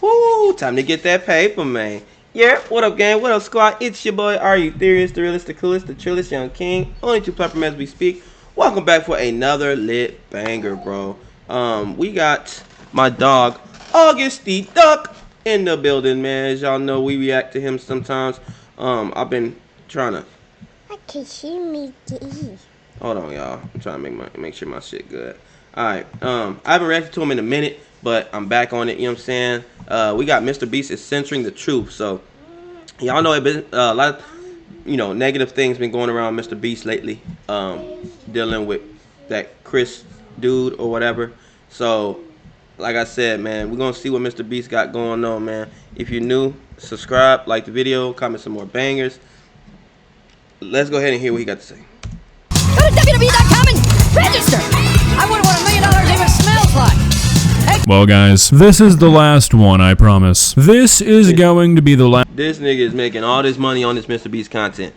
Woo, time to get that paper, man. Yeah, what up, gang? What up, squad? It's your boy, AreYouTherious, the realest, the coolest, the trillest young king. Only two platforms as we speak. Welcome back for another lit banger, bro. We got my dog, Augusty Duck, in the building, man. As y'all know, we react to him sometimes. I've been trying to. I can see me too. Hold on, y'all. I'm trying to make sure my shit good. Alright, I haven't reacted to him in a minute, but I'm back on it, you know what I'm saying? We got MrBeast is censoring the truth, so y'all know it been a lot of, negative things been going around MrBeast lately, dealing with that Chris dude or whatever. So, like I said, man, we're gonna see what MrBeast got going on, man. If you're new, subscribe, like the video, comment some more bangers. Let's go ahead and hear what he got to say. Go to WWE.com and register. I wonder what $1 million even smells like. Well, guys, this is the last one, I promise. This is going to be the last. This nigga is making all this money on this MrBeast content.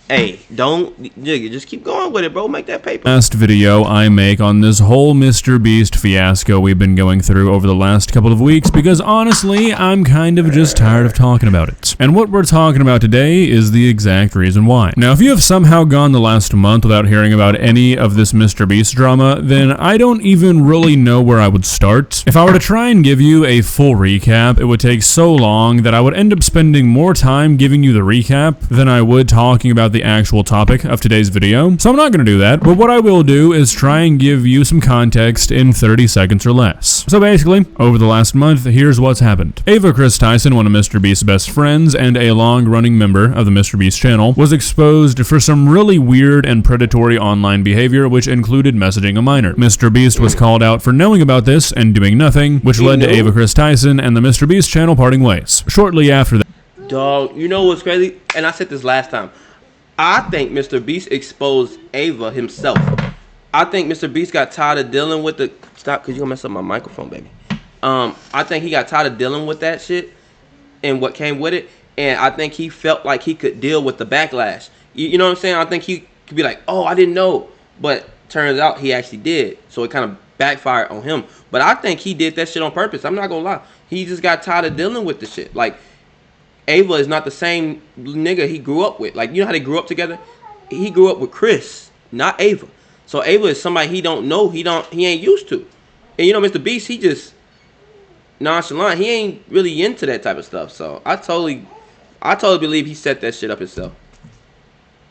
Hey, nigga, just keep going with it, bro. Make that paper. Last video I make on this whole MrBeast fiasco we've been going through over the last couple of weeks, because honestly, I'm kind of just tired of talking about it. And what we're talking about today is the exact reason why. Now, if you have somehow gone the last month without hearing about any of this MrBeast drama, then I don't even really know where I would start. If I were to try and give you a full recap, it would take so long that I would end up spending more time giving you the recap than I would talking about the actual topic of today's video. So I'm not going to do that, but what I will do is try and give you some context in 30 seconds or less. So basically, over the last month, here's what's happened. Ava Chris Tyson, one of MrBeast's best friends and a long-running member of the MrBeast channel, was exposed for some really weird and predatory online behavior, which included messaging a minor. MrBeast was called out for knowing about this and doing nothing, which led to Ava Chris Tyson and the MrBeast channel parting ways. Shortly after that, dog, you know what's crazy? And I said this last time. I think MrBeast exposed Ava himself. I think MrBeast got tired of dealing with the... Stop, because you're going to mess up my microphone, baby. I think he got tired of dealing with that shit and what came with it. And I think he felt like he could deal with the backlash. You know what I'm saying? I think he could be like, oh, I didn't know. But turns out he actually did. So it kind of backfired on him. But I think he did that shit on purpose. I'm not going to lie. He just got tired of dealing with the shit. Like... Ava is not the same nigga he grew up with. Like, you know how they grew up together? He grew up with Chris, not Ava. So Ava is somebody he don't know, he ain't used to. And you know, MrBeast, he just nonchalant. He ain't really into that type of stuff. So I totally believe he set that shit up himself.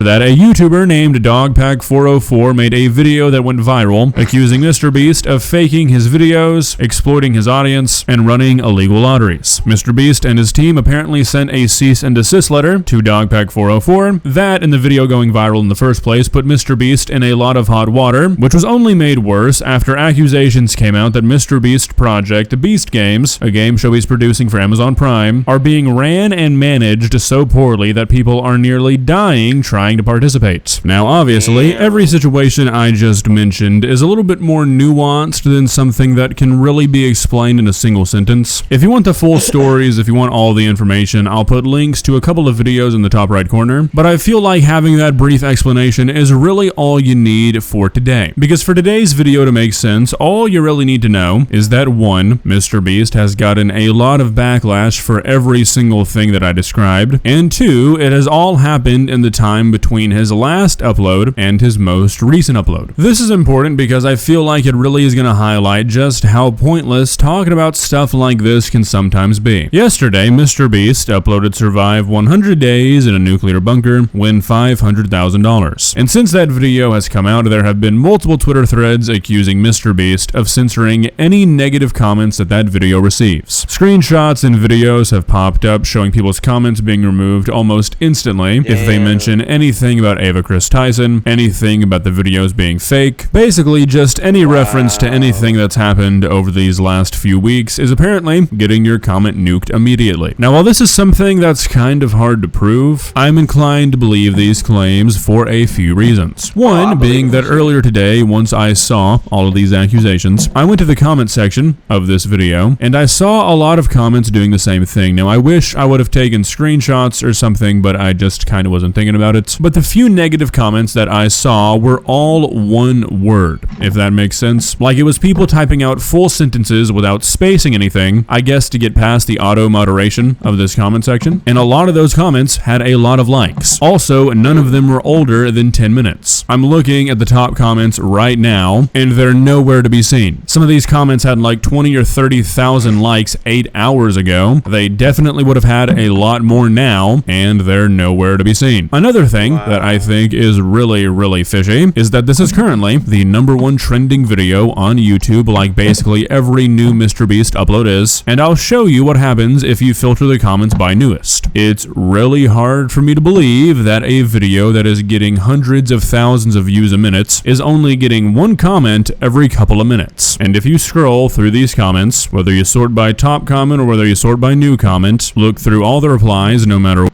That a YouTuber named Dogpack404 made a video that went viral, accusing MrBeast of faking his videos, exploiting his audience, and running illegal lotteries. MrBeast and his team apparently sent a cease and desist letter to Dogpack404. That, in the video going viral in the first place, put MrBeast in a lot of hot water, which was only made worse after accusations came out that MrBeast Project Beast Games, a game show he's producing for Amazon Prime, are being ran and managed so poorly that people are nearly dying trying to participate. Now, obviously, every situation I just mentioned is a little bit more nuanced than something that can really be explained in a single sentence. If you want the full stories, if you want all the information, I'll put links to a couple of videos in the top right corner, but I feel like having that brief explanation is really all you need for today. Because for today's video to make sense, all you really need to know is that 1, MrBeast has gotten a lot of backlash for every single thing that I described, and 2, it has all happened in the time between his last upload and his most recent upload. This is important because I feel like it really is going to highlight just how pointless talking about stuff like this can sometimes be. Yesterday, MrBeast uploaded Survive 100 Days in a Nuclear Bunker, win $500,000. And since that video has come out, there have been multiple Twitter threads accusing MrBeast of censoring any negative comments that video receives. Screenshots and videos have popped up showing people's comments being removed almost instantly if they mention anything about Ava Chris Tyson, anything about the videos being fake. Basically, just any reference to anything that's happened over these last few weeks is apparently getting your comment nuked immediately. Now, while this is something that's kind of hard to prove, I'm inclined to believe these claims for a few reasons. One being that earlier today, once I saw all of these accusations, I went to the comment section of this video, and I saw a lot of comments doing the same thing. Now, I wish I would have taken screenshots or something, but I just kind of wasn't thinking about it. But the few negative comments that I saw were all one word, if that makes sense. Like it was people typing out full sentences without spacing anything, I guess to get past the auto moderation of this comment section. And a lot of those comments had a lot of likes. Also, none of them were older than 10 minutes. I'm looking at the top comments right now, and they're nowhere to be seen. Some of these comments had like 20 or 30,000 likes 8 hours ago. They definitely would have had a lot more now, and they're nowhere to be seen. Another thing that I think is really fishy is that this is currently the #1 trending video on YouTube, like basically every new MrBeast upload is, and I'll show you what happens if you filter the comments by newest. It's really hard for me to believe that a video that is getting hundreds of thousands of views a minute is only getting one comment every couple of minutes. And if you scroll through these comments, whether you sort by top comment or whether you sort by new comment, look through all the replies no matter.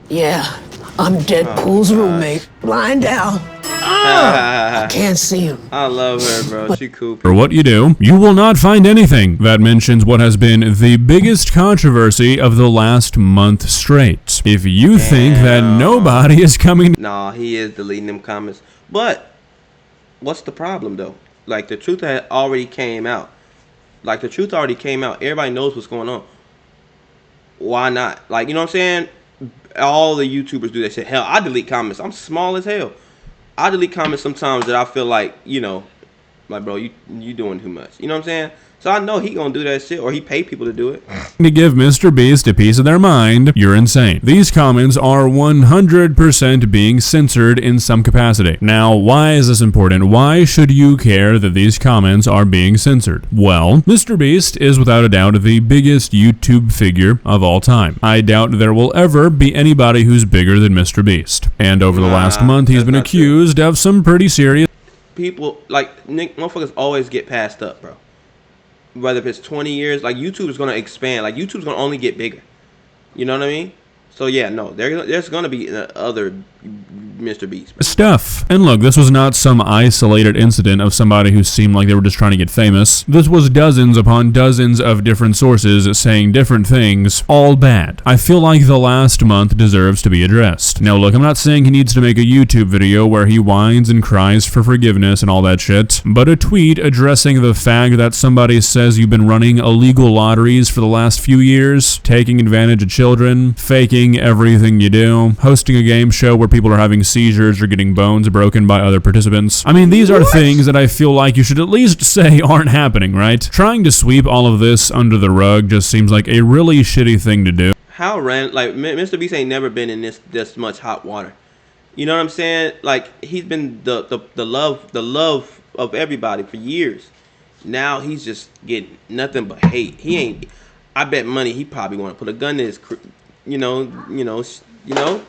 Yeah, I'm Deadpool's roommate, lying down. I can't see him. I love her, bro. She cool. Or what you do, you will not find anything that mentions what has been the biggest controversy of the last month straight. If you think that nobody is coming... Nah, he is deleting them comments. But, what's the problem, though? Like, the truth had already came out. Like, the truth already came out. Everybody knows what's going on. Why not? Like, you know what I'm saying? All the YouTubers do that shit. Hell, I delete comments. I'm small as hell. I delete comments sometimes that I feel like, you know, like, bro, you doing too much. You know what I'm saying? So I know he gonna do that shit, or he pay people to do it. To give MrBeast a piece of their mind, you're insane. These comments are 100% being censored in some capacity. Now, why is this important? Why should you care that these comments are being censored? Well, MrBeast is without a doubt the biggest YouTube figure of all time. I doubt there will ever be anybody who's bigger than MrBeast. And over the last month, he's been accused of some pretty serious... People, like, motherfuckers always get passed up, bro. Whether if it's 20 years, like, YouTube is going to expand. Like, YouTube's going to only get bigger. You know what I mean? So, yeah, no, there's going to be other MrBeast stuff. And look, this was not some isolated incident of somebody who seemed like they were just trying to get famous. This was dozens upon dozens of different sources saying different things, all bad. I feel like the last month deserves to be addressed. Now, look, I'm not saying he needs to make a YouTube video where he whines and cries for forgiveness and all that shit, but a tweet addressing the fact that somebody says you've been running illegal lotteries for the last few years, taking advantage of children, faking everything you do, hosting a game show where people are having seizures or getting bones broken by other participants. I mean, these are things that I feel like you should at least say aren't happening, right? Trying to sweep all of this under the rug just seems like a really shitty thing to do. How like, MrBeast ain't never been in this much hot water. You know what I'm saying? Like, he's been the love of everybody for years. Now he's just getting nothing but hate. He ain't. I bet money he probably want to put a gun in his, you know,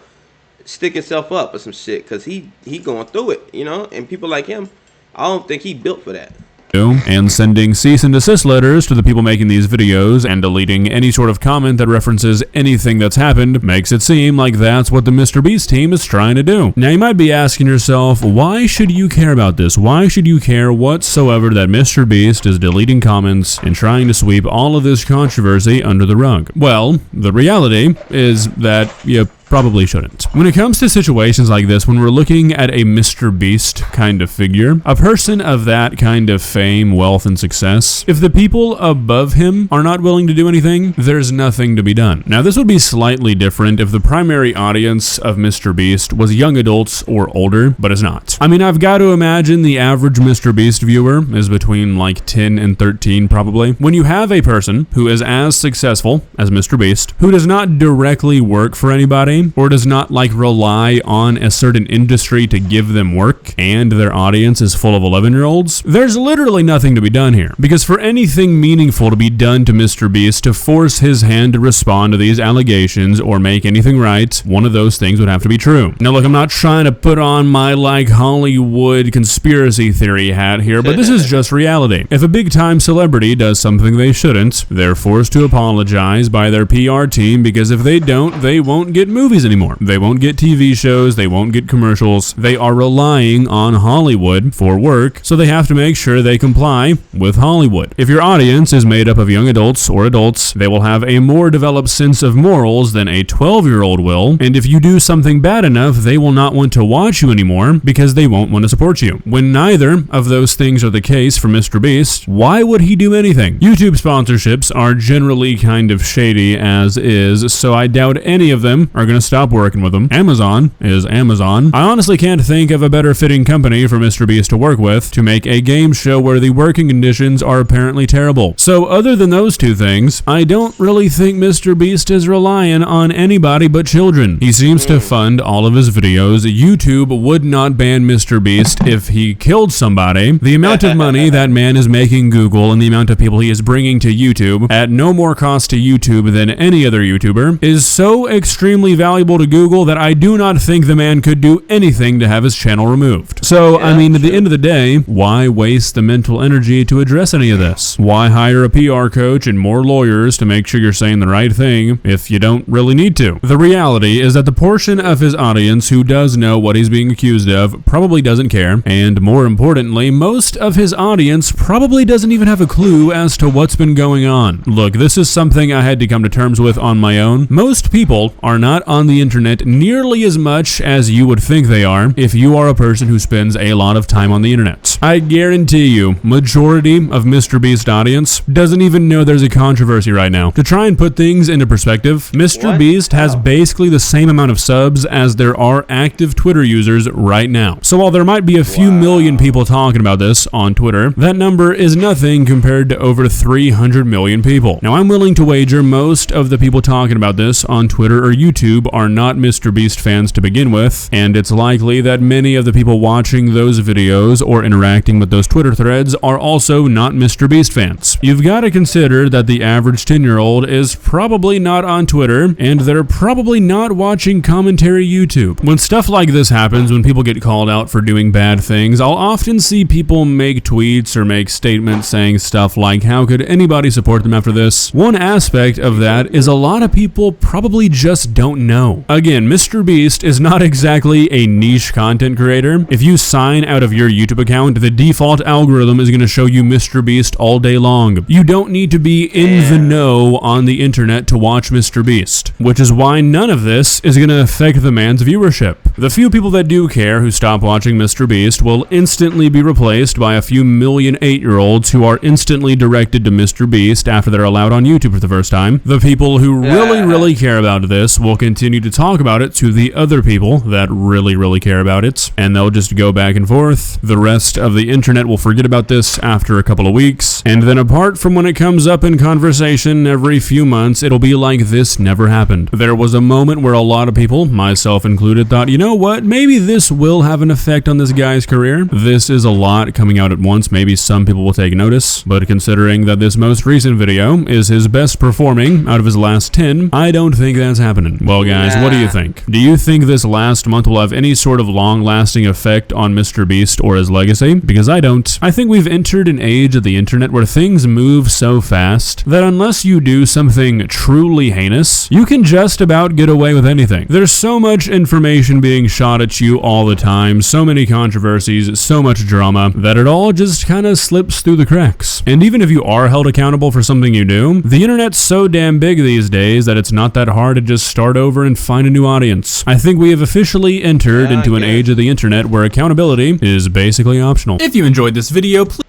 stick himself up or some shit, because he going through it, you know, and people like him, I don't think he built for that. And sending cease and desist letters to the people making these videos and deleting any sort of comment that references anything that's happened makes it seem like that's what the MrBeast team is trying to do. Now, you might be asking yourself, why should you care about this? Why should you care whatsoever that MrBeast is deleting comments and trying to sweep all of this controversy under the rug? Well, the reality is that you probably shouldn't. When it comes to situations like this, when we're looking at a MrBeast kind of figure, a person of that kind of fame, wealth, and success, if the people above him are not willing to do anything, there's nothing to be done. Now, this would be slightly different if the primary audience of MrBeast was young adults or older, but it's not. I mean, I've got to imagine the average MrBeast viewer is between like 10 and 13 probably. When you have a person who is as successful as MrBeast, who does not directly work for anybody, or does not like rely on a certain industry to give them work, and their audience is full of 11-year-olds, there's literally nothing to be done here. Because for anything meaningful to be done to MrBeast to force his hand to respond to these allegations or make anything right, one of those things would have to be true. Now look, I'm not trying to put on my like Hollywood conspiracy theory hat here, but this is just reality. If a big time celebrity does something they shouldn't, they're forced to apologize by their PR team, because if they don't, they won't get moved movies anymore. They won't get TV shows, they won't get commercials. They are relying on Hollywood for work, so they have to make sure they comply with Hollywood. If your audience is made up of young adults or adults, they will have a more developed sense of morals than a 12-year-old will, and if you do something bad enough, they will not want to watch you anymore because they won't want to support you. When neither of those things are the case for MrBeast, why would he do anything? YouTube sponsorships are generally kind of shady as is, so I doubt any of them are going to stop working with him. Amazon is Amazon. I honestly can't think of a better fitting company for MrBeast to work with to make a game show where the working conditions are apparently terrible. So other than those two things, I don't really think MrBeast is relying on anybody but children. He seems to fund all of his videos. YouTube would not ban MrBeast if he killed somebody. The amount of money that man is making Google and the amount of people he is bringing to YouTube at no more cost to YouTube than any other YouTuber is so extremely valuable to Google that I do not think the man could do anything to have his channel removed. So, I mean, at the end of the day, why waste the mental energy to address any of this? Why hire a PR coach and more lawyers to make sure you're saying the right thing if you don't really need to? The reality is that the portion of his audience who does know what he's being accused of probably doesn't care, and more importantly, most of his audience probably doesn't even have a clue as to what's been going on. Look, this is something I had to come to terms with on my own. Most people are not on the internet nearly as much as you would think they are if you are a person who spends a lot of time on the internet. I guarantee you, majority of MrBeast audience doesn't even know there's a controversy right now. To try and put things into perspective, MrBeast has basically the same amount of subs as there are active Twitter users right now. So while there might be a few million people talking about this on Twitter, that number is nothing compared to over 300 million people. Now, I'm willing to wager most of the people talking about this on Twitter or YouTube are not MrBeast fans to begin with, and it's likely that many of the people watching those videos or interacting with those Twitter threads are also not MrBeast fans. You've got to consider that the average 10-year-old is probably not on Twitter, and they're probably not watching commentary YouTube. When stuff like this happens, when people get called out for doing bad things, I'll often see people make tweets or make statements saying stuff like, how could anybody support them after this? One aspect of that is a lot of people probably just don't know. Again, MrBeast is not exactly a niche content creator. If you sign out of your YouTube account, the default algorithm is going to show you MrBeast all day long. You don't need to be in the know on the internet to watch MrBeast, which is why none of this is going to affect the man's viewership. The few people that do care who stop watching MrBeast will instantly be replaced by a few million 8-year-olds who are instantly directed to MrBeast after they're allowed on YouTube for the first time. The people who really care about this will continue to talk about it to the other people that really care about it, and they'll just go back and forth. The rest of the internet will forget about this after a couple of weeks, and then apart from when it comes up in conversation every few months, it'll be like this never happened. There was a moment where a lot of people, myself included, thought, you know what, maybe this will have an effect on this guy's career. This is a lot coming out at once. Maybe some people will take notice, but considering that this most recent video is his best performing out of his last 10, I don't think that's happening. Well, guys, what do you think? Do you think this last month will have any sort of long-lasting effect on MrBeast or his legacy? Because I don't. I think we've entered an age of the internet where things move so fast that unless you do something truly heinous, you can just about get away with anything. There's so much information being shot at you all the time, so many controversies, so much drama, that it all just kind of slips through the cracks. And even if you are held accountable for something you do, the internet's so damn big these days that it's not that hard to just start over and find a new audience. I think we have officially entered into an age of the internet where accountability is basically optional. If you enjoyed this video, please...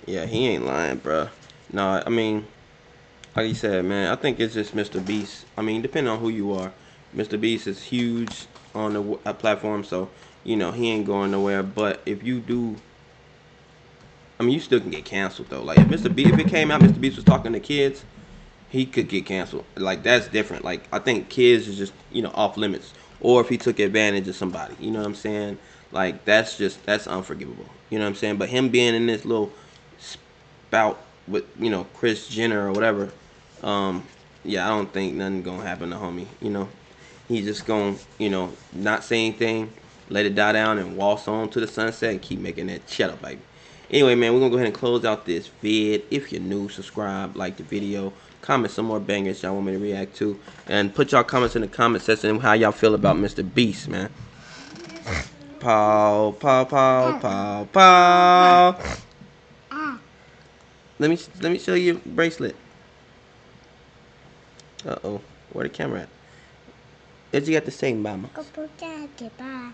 Yeah, he ain't lying, bro. No, I mean, like you said, man, I think it's just MrBeast. I mean, depending on who you are, MrBeast is huge on the platform, so, you know, he ain't going nowhere. But if you do, I mean, you still can get canceled, though. Like, if it came out, MrBeast was talking to kids, he could get canceled. Like, that's different. Like, I think kids is just, you know, off limits. Or if he took advantage of somebody, you know what I'm saying? Like, that's unforgivable. You know what I'm saying? But him being in this little spout with, you know, Kris Jenner or whatever, yeah, I don't think nothing gonna happen to homie. You know, he just gonna, you know, not say anything, let it die down and waltz on to the sunset and keep making that cheddar, baby. Anyway, man, we're gonna go ahead and close out this vid. If you're new, subscribe, like the video, comment some more bangers y'all want me to react to, and put y'all comments in the comment section how y'all feel about MrBeast, man. Pow, pow, pow, pow, pow. Let me show you your bracelet. Uh-oh, where the camera at? What you got to say, mama? Go put that goodbye.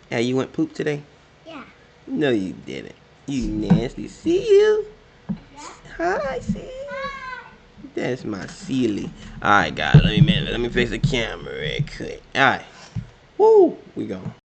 Hey, you went poop today? Yeah. No, you didn't. You nasty. See you. Hi, see you. That's my silly. Alright, guys, let me fix the camera real quick. Alright. Woo, we go.